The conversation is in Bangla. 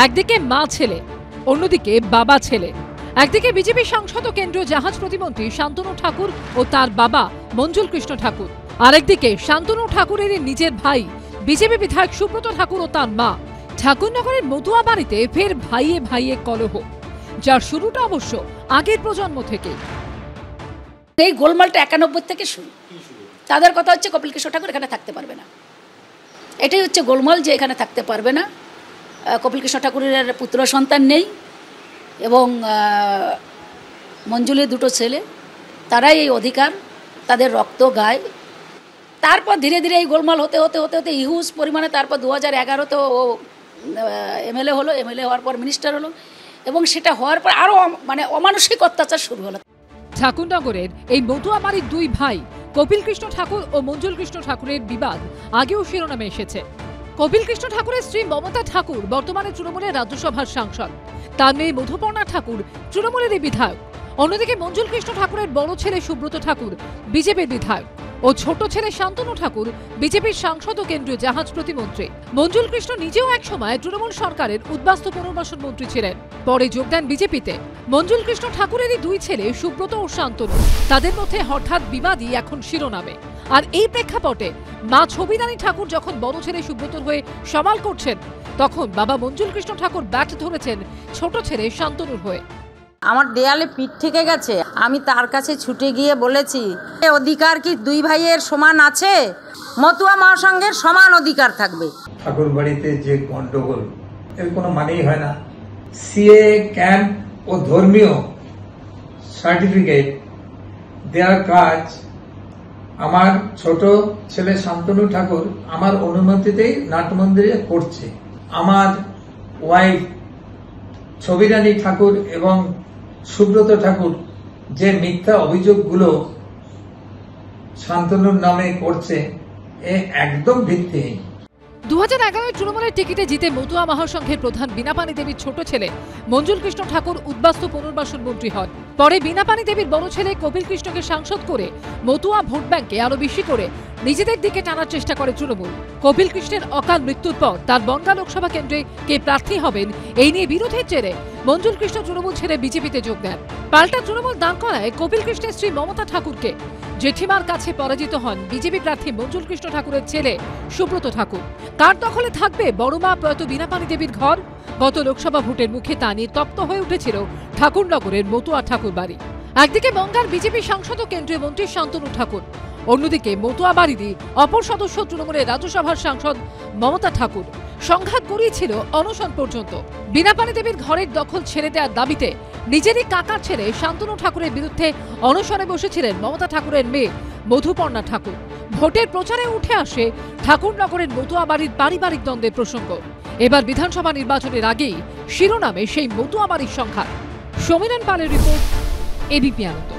একদিকে মা ছেলে, অন্যদিকে বাবা ছেলে। একদিকে বিজেপি সাংসদ ও কেন্দ্রীয় জাহাজ প্রতিমন্ত্রী শান্তনু ঠাকুর ও তার বাবা মঞ্জুল কৃষ্ণ ঠাকুর, আরেকদিকে শান্তনু ঠাকুরের নিজের ভাই বিজেপি বিধায়ক সুব্রত ঠাকুর ও তার মা। ঠাকুরনগরের মতুয়া বাড়িতে ফের ভাইয়ে ভাইয়ে কলহ, যার শুরুটা অবশ্য আগের প্রজন্ম থেকে। এই গোলমালটা 91 থেকে শুরু। তাদের কথা হচ্ছে কপিল কৃষ্ণ ঠাকুর এখানে থাকতে পারবে না, এটাই হচ্ছে গোলমাল, যে এখানে থাকতে পারবে না। কপিল কৃষ্ণ ঠাকুরের পুত্র সন্তান নেই এবং মঞ্জুলের দুটো ছেলে, তারাই এই অধিকার, তাদের রক্ত গায়। তারপর ধীরে ধীরে এই গোলমাল হতে হতে হতে হতে হিউজ পরিমাণে তারপর 2011-তে ও এমএলএ হলো, এমএলএ হওয়ার পর মিনিস্টার হলো এবং সেটা হওয়ার পর আরও মানে অমানসিক অত্যাচার শুরু হলো। ঠাকুরনগরের এই মতুয়া বাড়ির দুই ভাই কপিল কৃষ্ণ ঠাকুর ও মঞ্জুল কৃষ্ণ ঠাকুরের বিবাদ আগেও শিরোনামে এসেছে। কপিল কৃষ্ণ ঠাকুরের স্ত্রী মমতা ঠাকুর বর্তমানে তৃণমূলের রাজ্যসভার সাংসদ, তার মেয়ে মধুপর্ণা ঠাকুর তৃণমূলেরই বিধায়ক। অন্যদিকে মঞ্জুল কৃষ্ণ ঠাকুরের বড় ছেলে সুব্রত ঠাকুর বিজেপির বিধায়ক ও ছোট ছেলে শান্তনু ঠাকুর বিজেপির সাংসদ ও কেন্দ্রীয় জাহাজ প্রতিমন্ত্রী। মঞ্জুল কৃষ্ণ নিজেও একসময় তৃণমূল সরকারের উদ্বাস্তু পুনর্বাসন মন্ত্রী ছিলেন, পরে যোগ দেন বিজেপিতে। মঞ্জুল কৃষ্ণ ঠাকুরেরই দুই ছেলে সুব্রত ও শান্তনু, তাদের মধ্যে হঠাৎ বিবাদই এখন শিরোনামে। আর এই প্রেক্ষাপটে মা ছবিরানী ঠাকুর যখন বড় ছেলে সুব্রতর হয়ে সওয়াল করছেন, তখন বাবা মঞ্জুল কৃষ্ণ ঠাকুর ব্যাট ধরেছেন ছোট ছেলে শান্তনুর হয়ে। আমার দেয়ালে পিঠ থেকে গেছে, আমি তার কাছে ছুটে গিয়ে বলেছি, অধিকার কি দুই ভাইয়ের সমান আছে? মতুয়া মহাসংঘের সমান অধিকার থাকবে। ঠাকুর বাড়িতে যে গন্ডগোল, এর কোনো মানেই হয় না। সিএ ক্যাম্প ও ধর্মীয় সার্টিফিকেট দেওয়ার কাজ আমার ছোট ছেলে শান্তনু ঠাকুর আমার অনুমতিতেই নাটমন্দিরে করছে। আমার ওয়াইফ ছবিরানী ঠাকুর এবং সুব্রত ঠাকুর যে মিথ্যা অভিযোগগুলো শান্তনুর নামে করছে, এ একদম ভিত্তিহীন। 2011 তৃণমূলের টিকিটে জিতে মতুয়া মহাসংঘের প্রধান বীণাপানি দেবীর ছোট ছেলে মঞ্জুল কৃষ্ণ ঠাকুর উদ্বাস্তু পুনর্বাসন মন্ত্রী হন। পরে বীণাপানি দেবীর বড় ছেলে কপিল কৃষ্ণকে সাংসদ করে মতুয়া ভোট ব্যাংকে আরো বেশি করে নিজেদের দিকে টানার চেষ্টা করে তৃণমূল। কপিল কৃষ্ণের অকাল মৃত্যুর পর তার বনগাঁ লোকসভা কেন্দ্রে কে প্রার্থী হবেন এই নিয়ে বিরোধের জেরে মঞ্জুল কৃষ্ণ তৃণমূল ছেড়ে বিজেপিতে যোগ দেন। পাল্টা তৃণমূল দাঁড় করায় কপিল কৃষ্ণের স্ত্রী মমতা ঠাকুরকে। জেঠিমার কাছে পরাজিত হন বিজেপি প্রার্থী মঞ্জুল কৃষ্ণ ঠাকুরের ছেলে সুব্রত ঠাকুর। কার দখলে থাকবে বড়মা প্রয়াত বীণাপানি দেবীর ঘর? গত লোকসভা ভোটের মুখে তা নিয়ে তপ্ত হয়ে উঠেছিল ঠাকুরনগরের মতুয়া ঠাকুর বাড়ি। একদিকে বনগাঁর বিজেপি সাংসদ ও কেন্দ্রীয় মন্ত্রী শান্তনু ঠাকুর, অন্যদিকে মতুয়া বাড়িরই অপর সদস্য তৃণমূলের রাজ্যসভার সাংসদ মমতা ঠাকুর। সংঘাত গড়িয়েছিল অনশন পর্যন্ত। বীণাপানি দেবীর ঘরের দখল ছেড়ে দেওয়ার দাবিতে নিজেরই কাকার ছেলে শান্তনু ঠাকুরের বিরুদ্ধে অনশনে বসেছিলেন মমতা ঠাকুরের মেয়ে মধুপর্ণা ঠাকুর। ভোটের প্রচারে উঠে আসে ঠাকুরনগরের মতুয়া বাড়ির পারিবারিক দ্বন্দ্বের প্রসঙ্গ। এবার বিধানসভা নির্বাচনের আগেই শিরোনামে সেই মতুয়া বাড়ির সংঘাত। সমীরণ পালের রিপোর্ট, এবিপি আনন্দ।